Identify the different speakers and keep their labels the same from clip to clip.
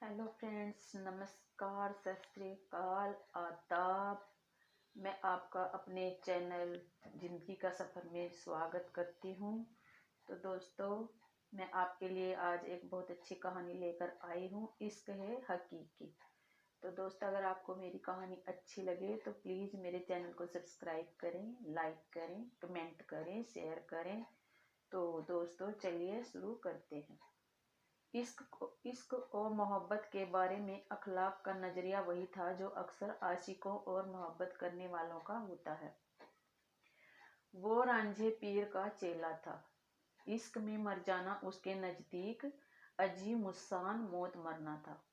Speaker 1: Hello friends, नमस्कार, सत श्री अकाल, आदाब। मैं आपका अपने चैनल ज़िंदगी का सफ़र में स्वागत करती हूँ। तो दोस्तों, मैं आपके लिए आज एक बहुत अच्छी कहानी लेकर आई हूँ। इश्क है हकीकी। तो दोस्तों, अगर आपको मेरी कहानी अच्छी लगे तो प्लीज़ मेरे चैनल को सब्सक्राइब करें, लाइक करें, कमेंट करें, शेयर करें। तो दोस्तों, चलिए शुरू करते हैं। इश्क और मोहब्बत के बारे में अखलाक का नजरिया वही था जो अक्सर आशिकों और मोहब्बत करने वालों का होता है। वो रांझे पीर का चेला था। इश्क में मर जाना उसके नजदीक अजीब मुस्सान मौत मरना था।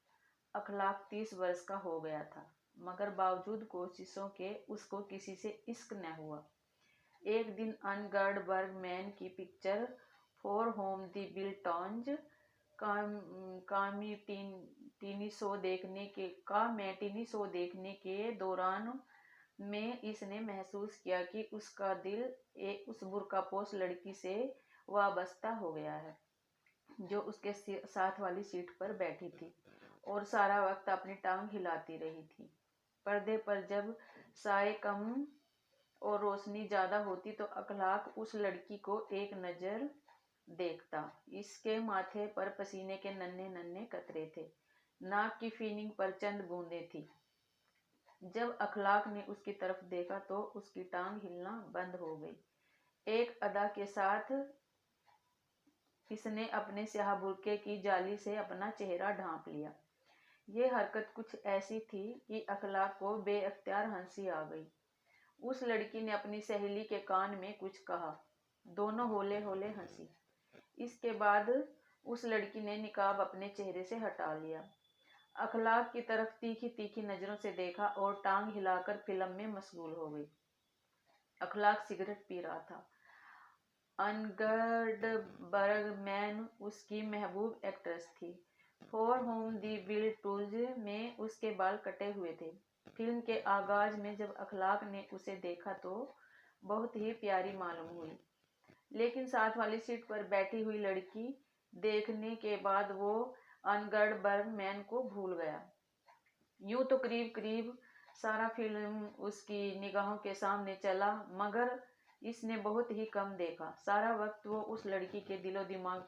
Speaker 1: अखलाक 30 वर्ष का हो गया था, मगर बावजूद कोशिशों के उसको किसी से इश्क न हुआ। एक दिन अनगर्ड बर्गमैन की picture for whom the bell tolls matinee show देखने के दौरान में इसने महसूस किया कि उसका दिल उस बुर्कापोश लड़की से वाबस्ता हो गया है जो उसके साथ वाली सीट पर बैठी थी और सारा वक्त अपनी टांग हिलाती रही थी। पर्दे पर जब साए कम और रोशनी ज्यादा होती तो अखलाक उस लड़की को एक नजर देखता। इसके माथे पर पसीने के नन्हे नन्हे कतरे थे, नाक की फीनिंग पर चंद बूंदें थी। जब अखलाक ने उसकी तरफ देखा तो उसकी टांग हिलना बंद हो गई। एक अदा के साथ इसने अपने स्याह बुर्के की जाली से अपना चेहरा ढांप लिया। ये हरकत कुछ ऐसी थी कि अखलाक को बेअख्तियार हंसी आ गई। उस लड़की ने अपनी सहेली के कान में कुछ कहा। दोनों होले होले हंसी। इसके बाद उस लड़की ने निकाब अपने चेहरे से हटा लिया, अखलाक की तरफ तीखी तीखी नजरों से देखा और टांग हिलाकर फिल्म में मशगूल हो गई। अखलाक सिगरेट पी रहा था। अनगर्ड बर्गमैन उसकी महबूब एक्ट्रेस थी। फॉर होम दी बिल्टॉन्ज में उसके बाल कटे हुए थे। फिल्म के आगाज में जब अखलाक ने उसे देखा तो बहुत ही प्यारी मालूम हुई, लेकिन साथ वाली सीट पर बैठी हुई लड़की देखने के बाद वो अनगर्ड बर्गमैन को भूल गया। यूं तो करीब करीब सारा फिल्म उसकी निगाहों के सामने चला, मगर इसने बहुत ही कम देखा। सारा वक्त वो उस लड़की के दिलो दिमाग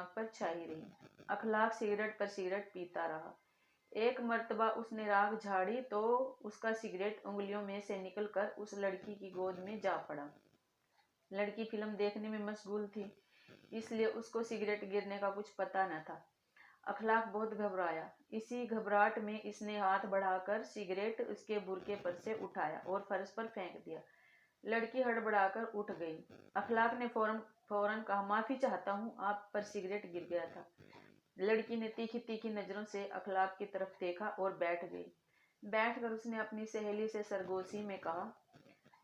Speaker 1: पर छाई रही। अखलाक सिगरेट पर सिगरेट पीता रहा। एक मर्तबा उसने राख झाड़ी तो उसका सिगरेट उंगलियों में से निकलकर उस लड़की की गोद में जा पड़ा। लड़की फिल्म देखने में मशगूल थी, इसलिए उसको सिगरेट गिरने का कुछ पता न था। अखलाक बहुत घबराया। इसी घबराहट में इसने हाथ बढ़ाकर सिगरेट उसके बुर्के पर से उठाया और फर्श पर फेंक दिया। लड़की हड़बड़ाकर उठ गई। अखलाक ने फौरन कहा, माफी चाहता हूँ, आप पर सिगरेट गिर गया था। लड़की ने तीखी तीखी नजरों से अखलाक की तरफ देखा और बैठ गई। बैठकर उसने अपनी सहेली से सरगोशी में कहा।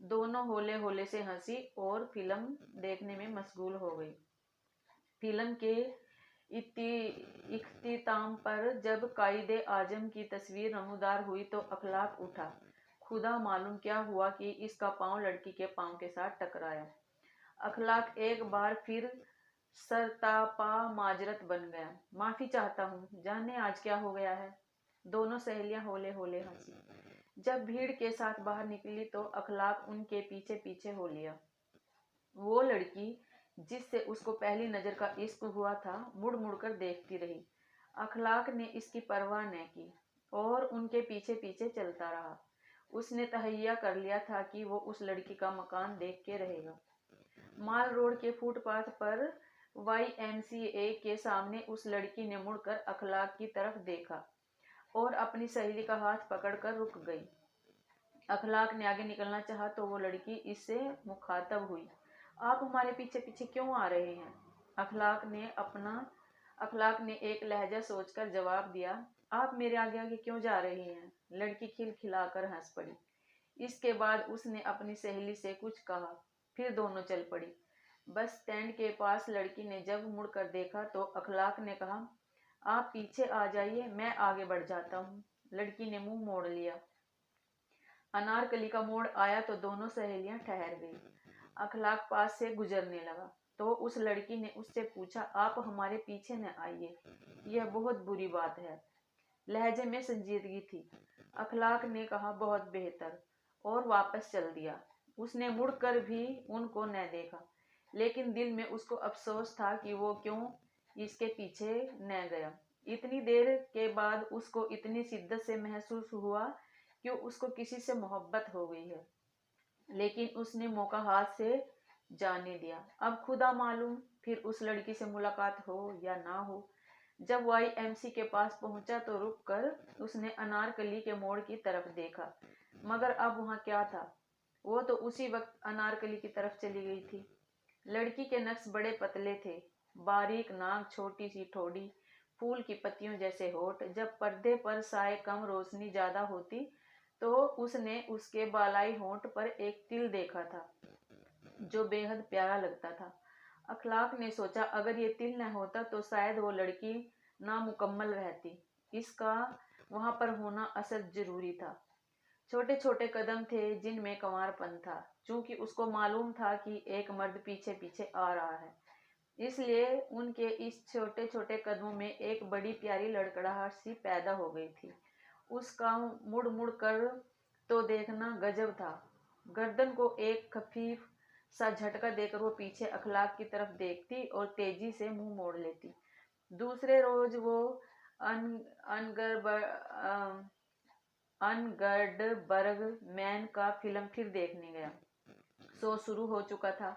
Speaker 1: दोनों होले होले से हंसी और फिल्म देखने में मशगूल हो गई। फिल्म के इख्तिताम पर जब कायदे आजम की तस्वीर नमूदार हुई तो अखलाक उठा। खुदा मालूम क्या हुआ कि इसका पांव लड़की के पांव के साथ टकराया। अखलाक एक बार फिर सरतापा माजरत बन गया। माफी चाहता हूँ, जाने आज क्या हो गया है। दोनों सहेलियां होले होले हंसी। जब भीड़ के साथ बाहर निकली तो अखलाक उनके पीछे पीछे हो लिया। वो लड़की जिससे उसको पहली नजर का इश्क हुआ था मुड़ मुड़ कर देखती रही। अखलाक ने इसकी परवाह न की और उनके पीछे पीछे चलता रहा। उसने तहैया कर लिया था कि वो उस लड़की का मकान देख के रहेगा। माल रोड के फुटपाथ पर YMCA के सामने उस लड़की ने मुड़कर अखलाक की तरफ देखा और अपनी सहेली का हाथ पकड़कर रुक गई। अखलाक ने आगे निकलना चाहा तो वो लड़की इससे मुखातब हुई। आप हमारे पीछे पीछे क्यों आ रहे हैं? अखलाक ने एक लहजा सोचकर जवाब दिया, आप मेरे आगे आगे क्यों जा रही हैं? लड़की खिलखिलाकर हंस पड़ी। इसके बाद उसने अपनी सहेली से कुछ कहा, फिर दोनों चल पड़ी। बस स्टैंड के पास लड़की ने जब मुड़कर देखा तो अखलाक ने कहा, आप पीछे आ जाइए, मैं आगे बढ़ जाता हूँ। लड़की ने मुंह मोड़ लिया। अनारकली का मोड़ आया तो दोनों सहेलियां ठहर गई। अखलाक पास से गुजरने लगा। तो उस लड़की ने उससे पूछा, आप हमारे पीछे न आइए, यह बहुत बुरी बात है। लहजे में संजीदगी थी। अखलाक ने कहा, बहुत बेहतर, और वापस चल दिया। उसने मुड़कर भी उनको न देखा, लेकिन दिल में उसको अफसोस था कि वो क्यों इसके पीछे न गया। इतनी देर के बाद उसको इतनी शिद्दत से महसूस हुआ कि उसको किसी से मोहब्बत हो गई है, लेकिन उसने मौका हाथ से जाने दिया। अब खुदा मालूम फिर उस लड़की से मुलाकात हो या ना हो। जब YMC के पास पहुंचा तो रुक कर उसने अनारकली के मोड़ की तरफ देखा, मगर अब वहां क्या था? वो तो उसी वक्त अनारकली की तरफ चली गई थी। लड़की के नक्श बड़े पतले थे, बारीक नाक, छोटी सी ठोड़ी, फूल की पत्तियों जैसे होठ। जब पर्दे पर साए कम, रोशनी ज्यादा होती तो उसने उसके बालाई होंठ पर एक तिल देखा था जो बेहद प्यारा लगता था। अखलाक ने सोचा, अगर ये तिल न होता तो शायद वो लड़की नामुकम्मल रहती। इसका वहां पर होना असद जरूरी था। छोटे छोटे कदम थे जिनमें कंवारपन था। चूंकि उसको मालूम था कि एक मर्द पीछे पीछे आ रहा है, इसलिए उनके इस छोटे छोटे कदमों में एक बड़ी प्यारी लड़खड़ाहट सी पैदा हो गई थी। उसका मुड़ मुड़ कर तो देखना गजब था। गर्दन को एक खफीफ सा झटका देकर वो पीछे अखलाक की तरफ देखती और तेजी से मुंह मोड़ लेती। दूसरे रोज वो अनगर्डबर्ग मैन का फिल्म फिर देखने गया। शो शुरू हो चुका था।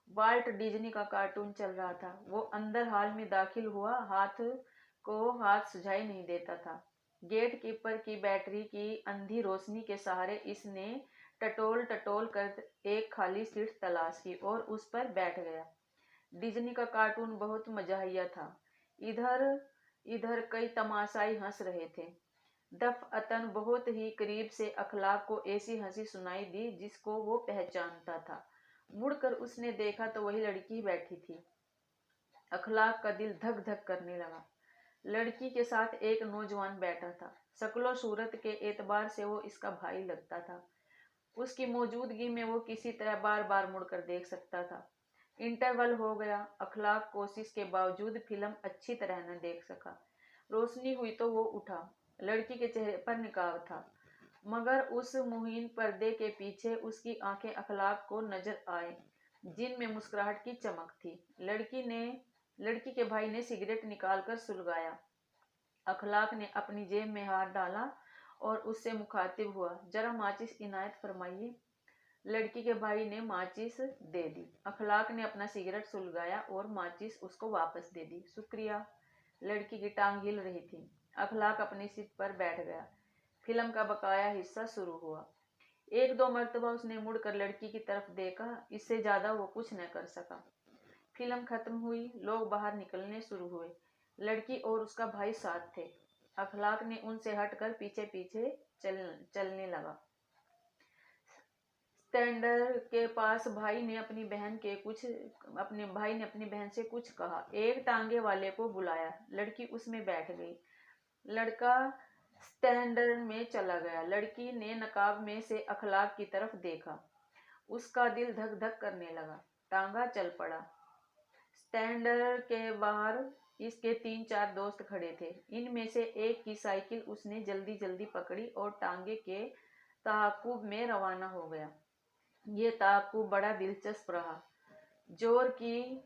Speaker 1: वाल्ट डिज्नी का कार्टून चल रहा था। वो अंदर हॉल में दाखिल हुआ, हाथ सुझाई नहीं देता था। गेट कीपर की बैटरी की अंधी रोशनी के सहारे इसने टटोल टटोल कर एक खाली सीट तलाश की और उस पर बैठ गया। डिज्नी का कार्टून बहुत मजाहिया था। इधर इधर कई तमाशाई हंस रहे थे। दफअतन बहुत ही करीब से अखलाक को ऐसी हंसी सुनाई दी जिसको वो पहचानता था। मुड़कर उसने देखा तो वही लड़की बैठी थी। अखलाक का दिल धक धक करने लगा। लड़की के साथ एक नौजवान बैठा था। शक्लो सूरत के एतबार से वो इसका भाई लगता था। उसकी मौजूदगी में वो किसी तरह बार बार मुड़कर देख सकता था। इंटरवल हो गया। अखलाक कोशिश के बावजूद फिल्म अच्छी तरह न देख सका। रोशनी हुई तो वो उठा। लड़की के चेहरे पर निकाब था, मगर उस मुहीन पर्दे के पीछे उसकी आंखें अखलाक को नजर आए, जिनमें मुस्कुराहट की चमक थी। लड़की के भाई ने सिगरेट निकालकर सुलगाया। अखलाक ने अपनी जेब में हाथ डाला और उससे मुखातिब हुआ, जरा माचिस इनायत फरमाइए। लड़की के भाई ने माचिस दे दी। अखलाक ने अपना सिगरेट सुलगाया और माचिस उसको वापस दे दी। शुक्रिया। लड़की की टांग हिल रही थी। अखलाक अपनी सीट पर बैठ गया। फिल्म का बकाया हिस्सा शुरू हुआ। एक दो मर्तबा उसने मुड़कर लड़की की तरफ देखा, इससे ज्यादा वो कुछ न कर सका। फिल्म खत्म हुई। लोग बाहर निकलने शुरू हुए। लड़की और उसका भाई साथ थे। अखलाक ने उनसे हटकर पीछे पीछे चलने लगा। स्टैंडर के पास भाई ने अपनी बहन से कुछ कहा। एक टांगे वाले को बुलाया। लड़की उसमें बैठ गई। लड़का स्टैंडर में चला गया। लड़की ने नकाब में से अखलाक की तरफ देखा। उसका दिल धक धक करने लगा। टांगा चल पड़ा। स्टैंडर के बाहर इसके 3-4 दोस्त खड़े थे। इनमें से एक की साइकिल उसने जल्दी जल्दी पकड़ी और टांगे के ताकुब में रवाना हो गया। ये ताकुब बड़ा दिलचस्प रहा। जोर की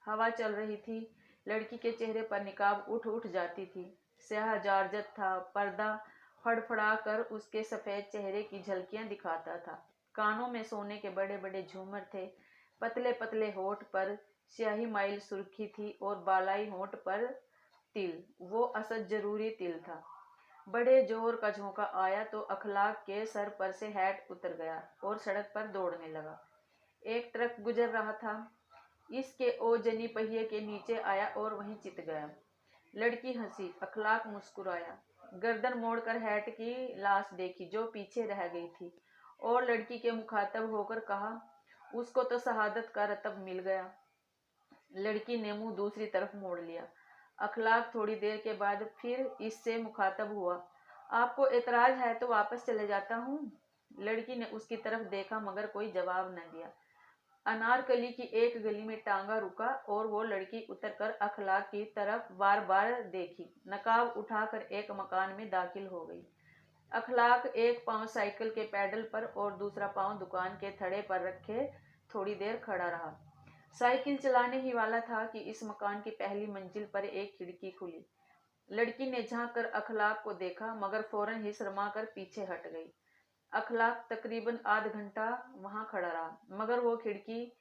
Speaker 1: हवा चल रही थी। लड़की के चेहरे पर निकाब उठ उठ जाती थी। स्याह जारजत था। पर्दा फड़फड़ा कर उसके सफेद चेहरे की झलकियां दिखाता था। कानों में सोने के बड़े बड़े झूमर थे। पतले पतले होठ पर स्याही माइल सुर्खी थी और बालाई होठ पर तिल। वो असद जरूरी तिल था। बड़े जोर का झोंका आया तो अखलाक के सर पर से हैट उतर गया और सड़क पर दौड़ने लगा। एक ट्रक गुजर रहा था। इसके ओजनी पहिए के नीचे आया और वहीं चित गया। लड़की हंसी। अखलाक मुस्कुराया। गर्दन मोड़कर हैट की लाश देखी जो पीछे रह गई थी और लड़की के मुखातब होकर कहा, उसको तो शहादत का रतब मिल गया। लड़की ने मुंह दूसरी तरफ मोड़ लिया। अखलाक थोड़ी देर के बाद फिर इससे मुखातब हुआ, आपको एतराज है तो वापस चले जाता हूँ। लड़की ने उसकी तरफ देखा मगर कोई जवाब न दिया। अनारकली की एक गली में टांगा रुका और वो लड़की उतरकर अखलाक की तरफ बार बार देखी। नकाब उठाकर एक मकान में दाखिल हो गई। अखलाक एक पांव साइकिल के पैडल पर और दूसरा पांव दुकान के थड़े पर रखे थोड़ी देर खड़ा रहा। साइकिल चलाने ही वाला था कि इस मकान की पहली मंजिल पर एक खिड़की खुली। लड़की ने झांक कर अखलाक को देखा, मगर फौरन ही शर्मा कर पीछे हट गई। अखलाक तकरीबन आध घंटा वहां खड़ा रहा, मगर वो खिड़की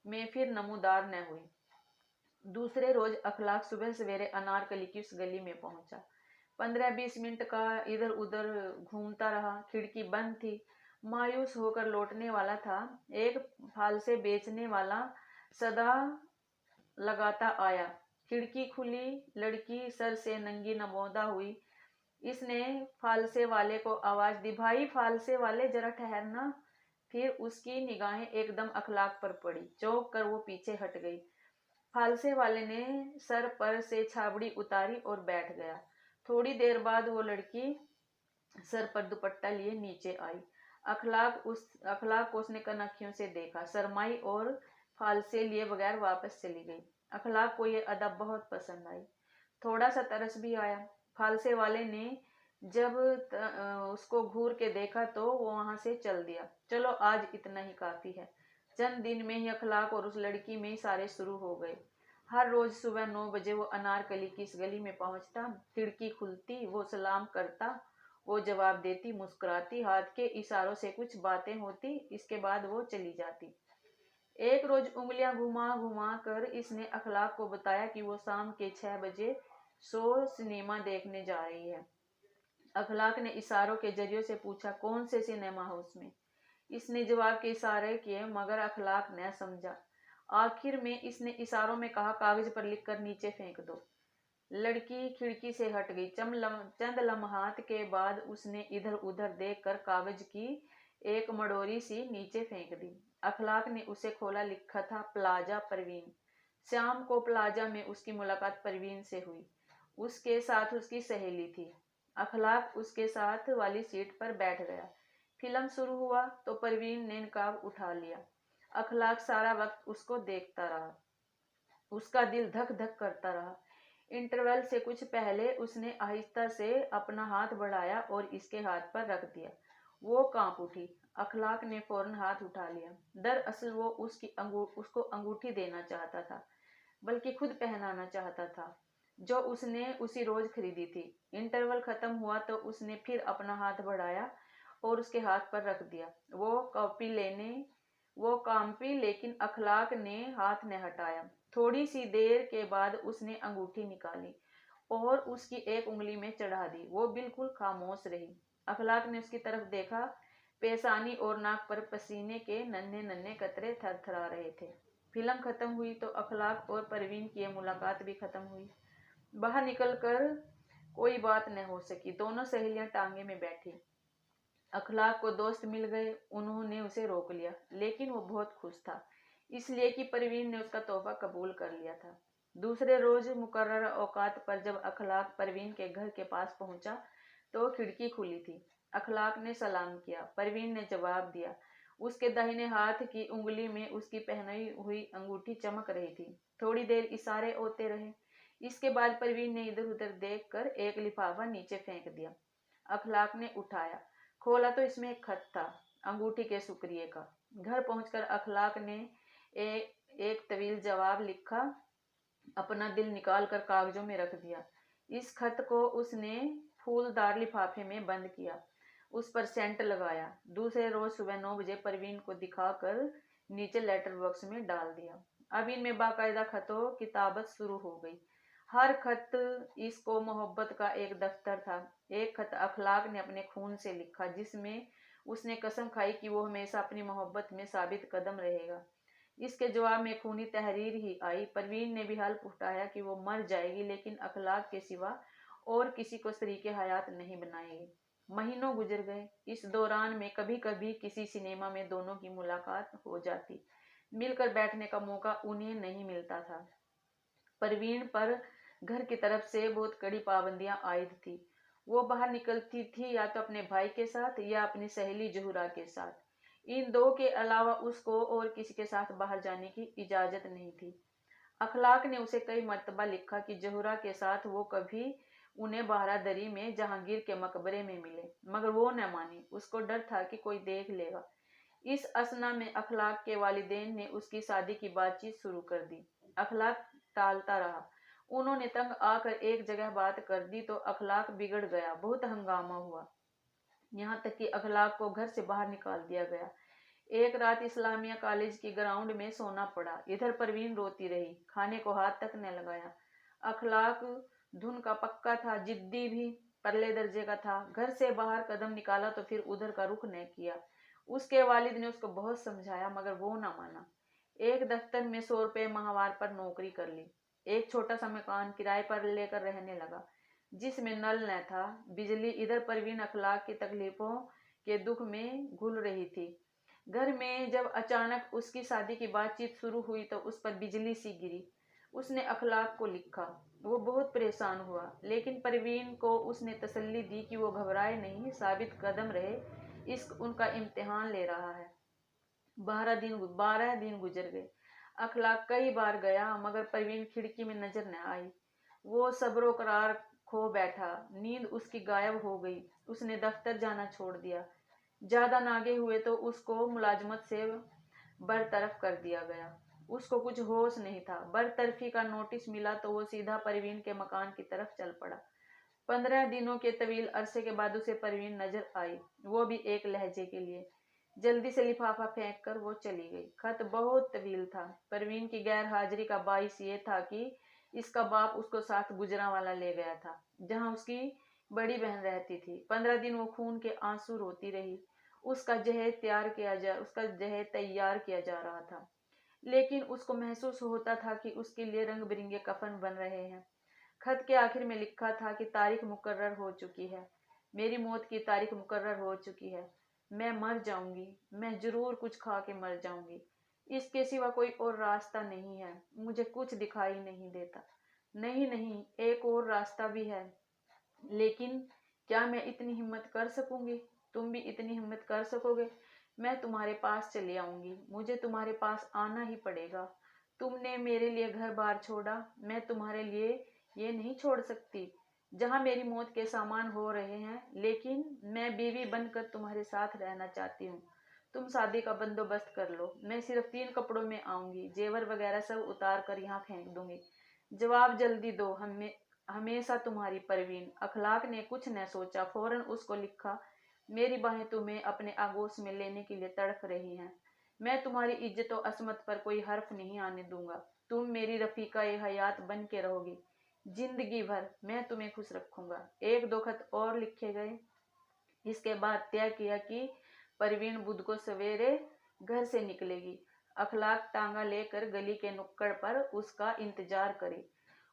Speaker 1: में फिर नमूदार न हुई। दूसरे रोज अखलाक सुबह सवेरे अनारकली की उस गली में पहुंचा। 15-20 मिनट का इधर उधर घूमता रहा। खिड़की बंद थी। मायूस होकर लौटने वाला था। एक फाल से बेचने वाला सदा लगाता आया। खिड़की खुली। लड़की सर से नंगी नमोदा हुई। इसने फालसे वाले को आवाज दी, भाई फालसे वाले जरा ठहरना। फिर उसकी निगाहें एकदम अखलाक पर पड़ी। चौंक कर वो पीछे हट गई। फालसे वाले ने सर पर से छाबड़ी उतारी और बैठ गया। थोड़ी देर बाद वो लड़की सर पर दुपट्टा लिए नीचे आई। अखलाक को उसने कनखियों से देखा, शर्माई और फालसे लिए बगैर वापस चली गई। अखलाक को ये अदब बहुत पसंद आई। थोड़ा सा तरस भी आया। फालसे वाले ने जब उसको घूर के देखा तो वो वहां से चल दिया। चलो आज इतना ही काफी है। चंद दिन में ही अखलाक और उस लड़की में इशारे शुरू हो गए। हर रोज सुबह 9 बजे वो अनारकली की इस गली में पहुंचता। खिड़की खुलती, वो सलाम करता, वो जवाब देती, मुस्कुराती, हाथ के इशारों से कुछ बातें होती, इसके बाद वो चली जाती। एक रोज उंगलियां घुमा घुमा कर इसने अखलाक को बताया कि वो शाम के 6 बजे सिनेमा देखने जा रही है। अखलाक ने इशारों के जरिए से पूछा, कौन से सिनेमा हाउस में? इसने जवाब के इशारे किए, मगर अखलाक न समझा। आखिर में इसने इशारों में कहा, कागज पर लिखकर नीचे फेंक दो। लड़की खिड़की से हट गई। चंद लम्हात के बाद उसने इधर उधर देखकर कागज की एक मडोरी सी नीचे फेंक दी। अखलाक ने उसे खोला। लिखा था, प्लाजा परवीन। शाम को प्लाजा में उसकी मुलाकात परवीन से हुई। उसके साथ उसकी सहेली थी। अखलाक उसके साथ वाली सीट पर बैठ गया। फिल्म शुरू हुआ तो परवीन ने नकाब उठा लिया। अखलाक सारा वक्त उसको देखता रहा। उसका दिल धक धक करता रहा। इंटरवल से कुछ पहले उसने आहिस्ता से अपना हाथ बढ़ाया और इसके हाथ पर रख दिया। वो कांप उठी। अखलाक ने फौरन हाथ उठा लिया। दरअसल वो उसको अंगूठी देना चाहता था, बल्कि खुद पहनाना चाहता था, जो उसने उसी रोज खरीदी थी। इंटरवल खत्म हुआ तो उसने फिर अपना हाथ बढ़ाया और उसके हाथ पर रख दिया। वो कांपी, लेकिन अखलाक ने हाथ न हटाया। थोड़ी सी देर के बाद उसने अंगूठी निकाली और उसकी एक उंगली में चढ़ा दी। वो बिल्कुल खामोश रही। अखलाक ने उसकी तरफ देखा। पेशानी और नाक पर पसीने के नन्हे नन्हे कतरे थरथरा रहे थे। फिल्म खत्म हुई तो अखलाक और परवीन की मुलाकात भी खत्म हुई। बाहर निकलकर कोई बात न हो सकी। दोनों सहेलियां टांगे में बैठी। अखलाक को दोस्त मिल गए। उन्होंने उसे रोक लिया, लेकिन वो बहुत खुश था, इसलिए कि परवीन ने उसका तोहफा कबूल कर लिया था। दूसरे रोज मुकर्रर औकात पर जब अखलाक परवीन के घर के पास पहुंचा तो खिड़की खुली थी। अखलाक ने सलाम किया। परवीन ने जवाब दिया। उसके दाहिने हाथ की उंगली में उसकी पहनी हुई अंगूठी चमक रही थी। थोड़ी देर इशारे होते रहे। इसके बाद परवीन ने इधर उधर देखकर एक लिफाफा नीचे फेंक दिया। अखलाक ने उठाया, खोला तो इसमें एक खत था, अंगूठी के शुक्रिया का। घर पहुंचकर अखलाक ने एक तवील जवाब लिखा, अपना दिल निकाल कर कागजों में रख दिया। इस खत को उसने फूलदार लिफाफे में बंद किया, उस पर सेंट लगाया। दूसरे रोज सुबह 9 बजे परवीन को दिखाकर नीचे लेटर बॉक्स में डाल दिया। अब इनमें बाकायदा खतों किताबत शुरू हो गई। हर खत इसको मोहब्बत का एक दफ्तर था। एक खत अखलाक ने अपने खून से लिखा, जिसमें उसने कसम खाई कि वो हमेशा अपनी मोहब्बत में साबित कदम रहेगा। इसके जवाब में खूनी तहरीर ही आई। परवीन ने भी हल्फ उठाया कि वो मर जाएगी, लेकिन अखलाक के सिवा और किसी को शरीके हयात नहीं बनाएगी। महीनों गुजर गए। इस दौरान में कभी कभी किसी सिनेमा में दोनों की मुलाकात हो जाती। मिलकर बैठने का मौका उन्हें नहीं मिलता था। परवीन पर घर की तरफ से बहुत कड़ी पाबंदियां आयद थी। वो बाहर निकलती थी या तो अपने भाई के साथ या अपनी सहेली जोहरा के साथ। इन दो के अलावा उसको और किसी के साथ बाहर जाने की इजाजत नहीं थी। अखलाक ने उसे कई मर्तबा लिखा कि जहुरा के साथ वो कभी उन्हें बारादरी में जहांगीर के मकबरे में मिले, मगर वो न मानी। उसको डर था कि कोई देख लेगा। इस असना में अखलाक के वालिदैन ने उसकी शादी की बातचीत शुरू कर दी। अखलाक टालता रहा। उन्होंने तंग आकर एक जगह बात कर दी तो अखलाक बिगड़ गया। बहुत हंगामा हुआ, यहाँ तक कि अखलाक को घर से बाहर निकाल दिया गया। एक रात इस्लामिया कॉलेज की ग्राउंड में सोना पड़ा। इधर परवीन रोती रही, खाने को हाथ तक न लगाया। अखलाक धुन का पक्का था, जिद्दी भी परले दर्जे का था। घर से बाहर कदम निकाला तो फिर उधर का रुख न किया। उसके वालिद ने उसको बहुत समझाया, मगर वो ना माना। एक दफ्तर में 100 रुपये माहवार पर नौकरी कर ली। एक छोटा सा मकान किराए पर लेकर रहने लगा, जिसमें नल न था, बिजली। इधर परवीन अखलाक की तकलीफों के दुख में घुल रही थी। घर में जब अचानक उसकी शादी की बातचीत शुरू हुई तो उस पर बिजली सी गिरी। उसने अखलाक को लिखा। वो बहुत परेशान हुआ, लेकिन परवीन को उसने तसल्ली दी कि वो घबराए नहीं, साबित कदम रहे। इश्क उनका इम्तिहान ले रहा है। 12 दिन गुजर गए। अखलाक कई बार गया, मगर परवीन खिड़की में नजर न आई। वो सब्रो करार खो बैठा। नींद उसकी गायब हो गई। उसने दफ्तर जाना छोड़ दिया। ज्यादा नागे हुए तो उसको मुलाजमत से बरतरफ कर दिया गया। उसको कुछ होश नहीं था। बरतरफी का नोटिस मिला तो वो सीधा परवीन के मकान की तरफ चल पड़ा। 15 दिनों के तवील अरसे के बाद उसे परवीन नजर आई, वो भी एक लहजे के लिए। जल्दी से लिफाफा फेंक कर वो चली गई। खत बहुत तवील था। परवीन की गैर हाजिरी का बाइस ये था कि इसका बाप उसको साथ गुजरांवाला ले गया था, जहां उसकी बड़ी बहन रहती थी। 15 दिन वो खून के आंसू रोती रही। उसका जहेज तैयार किया जा रहा था, लेकिन उसको महसूस होता था कि उसके लिए रंग बिरंगे कफन बन रहे हैं। खत के आखिर में लिखा था कि तारीख मुकर्रर हो चुकी है। मेरी मौत की तारीख मुकर्रर हो चुकी है। मैं मर जाऊंगी। मैं जरूर कुछ खा के मर जाऊंगी। इसके सिवा कोई और रास्ता नहीं है। मुझे कुछ दिखाई नहीं देता। नहीं नहीं, एक और रास्ता भी है, लेकिन क्या मैं इतनी हिम्मत कर सकूंगी? तुम भी इतनी हिम्मत कर सकोगे? मैं तुम्हारे पास चली आऊंगी। मुझे तुम्हारे पास आना ही पड़ेगा। तुमने मेरे लिए घर बार छोड़ा, मैं तुम्हारे लिए ये नहीं छोड़ सकती। जहां मेरी मौत के सामान हो रहे हैं, लेकिन मैं बीवी बनकर तुम्हारे साथ रहना चाहती हूँ। तुम शादी का बंदोबस्त कर लो। मैं सिर्फ 3 कपड़ों में आऊंगी। जेवर वगैरह सब उतार कर यहाँ फेंक दूंगी। जवाब जल्दी दो। हमेशा तुम्हारी परवीन। अखलाक ने कुछ न सोचा, फौरन उसको लिखा। मेरी बाहें तुम्हें अपने आगोश में लेने के लिए तड़फ रही हैं। मैं तुम्हारी इज्जत और असमत पर कोई हर्फ नहीं आने दूंगा। तुम मेरी रफीका ए हयात बन के रहोगी। जिंदगी भर मैं तुम्हें खुश रखूंगा। 1-2 खत और लिखे गए। इसके बाद तय किया कि परवीन बुध को सवेरे घर से निकलेगी। अखलाक टांगा लेकर गली के नुक्कड़ पर उसका इंतजार करे।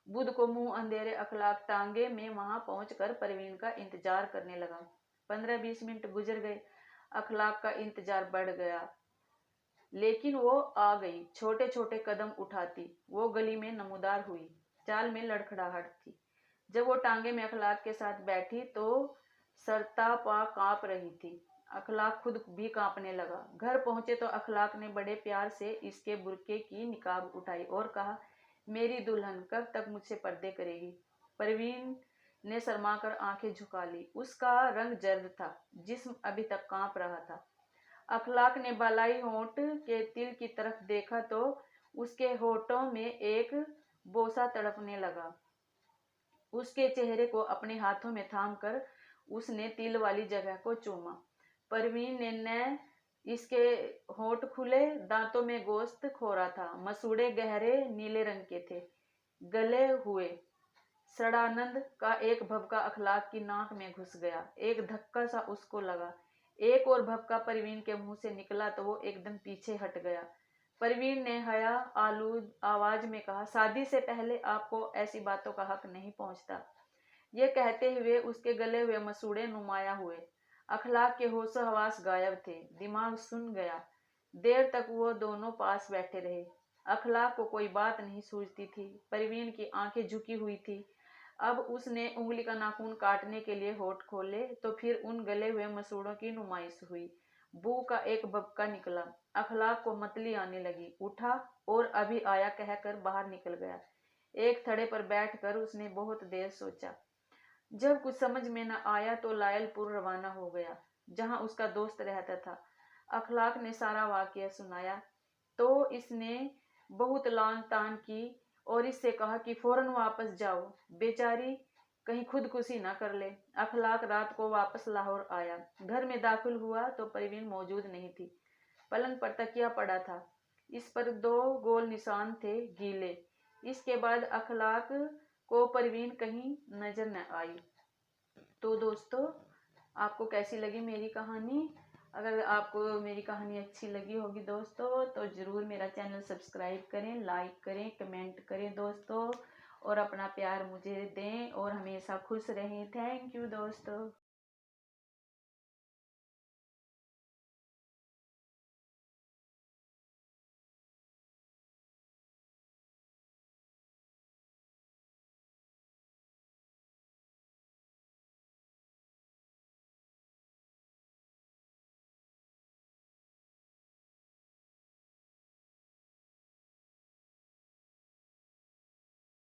Speaker 1: बुध को मुंह अंधेरे अखलाक टांगे में वहां पहुंचकर परवीन का इंतजार करने लगा। 15-20 मिनट गुजर गए। अखलाक का इंतजार बढ़ गया, लेकिन वो आ गई। छोटे छोटे कदम उठाती वो गली में नमूदार हुई। चाल में लड़खड़ाहट थी। जब वो टांगे में अखलाक के साथ बैठी तो सरतापा कांप रही थी। अखलाक खुद भी कांपने लगा। घर पहुंचे तो अखलाक ने बड़े प्यार से इसके बुरके की निकाब उठाई और कहा, मेरी दुल्हन कब तक मुझसे पर्दे करेगी? परवीन ने शर्मा कर आंखें झुका ली। उसका रंग जर्द था, जिस्म अभी तक कांप रहा था। अखलाक ने बालाई होंठ के तिल की तरफ देखा तो उसके होठों में एक बोसा तड़पने लगा। उसके चेहरे को अपने हाथों में थामकर उसने तिल वाली जगह को चूमा। परवीन ने न इसके होठ खुले, दांतों में गोश्त खोरा था। मसूड़े गहरे नीले रंग के थे, गले हुए। सड़ानंद का एक भभका अखलाक की नाक में घुस गया। एक धक्का सा उसको लगा। एक और भभका परवीन के मुंह से निकला तो वो एकदम पीछे हट गया। परवीन ने हया आलूद आवाज में कहा, शादी से पहले आपको ऐसी बातों का हक नहीं पहुंचता। ये कहते हुए उसके गले हुए मसूड़े नुमाया हुए। अखलाक के होशो हवास गायब थे। दिमाग सुन गया। देर तक वो दोनों पास बैठे रहे। अखलाक को कोई बात नहीं सूझती थी। परवीन की आंखें झुकी हुई थी। अब उसने उंगली का नाखून काटने के लिए होठ खोले तो फिर उन गले हुए मसूड़ों की नुमाइश हुई। बू का एक बबका निकला। अखलाक को मतली आने लगी। उठा और अभी आया कहकर बाहर निकल गया। एक थड़े पर बैठकर उसने बहुत देर सोचा। जब कुछ समझ में न आया तो लायलपुर रवाना हो गया, जहां उसका दोस्त रहता था। अखलाक ने सारा वाकया सुनाया तो इसने बहुत लान तान की और इससे कहा कि फौरन वापस जाओ, बेचारी कहीं खुदकुशी ना कर ले। अखलाक रात को वापस लाहौर आया। घर में दाखिल हुआ तो परवीन मौजूद नहीं थी। पलंग पर तकिया पड़ा था, इस पर 2 गोल निशान थे, गीले। इसके बाद अखलाक को परवीन कहीं नजर न आई। तो दोस्तों, आपको कैसी लगी मेरी कहानी? अगर आपको मेरी कहानी अच्छी लगी होगी दोस्तों तो ज़रूर मेरा चैनल सब्सक्राइब करें, लाइक करें, कमेंट करें दोस्तों, और अपना प्यार मुझे दें और हमेशा खुश रहें। थैंक यू दोस्तों।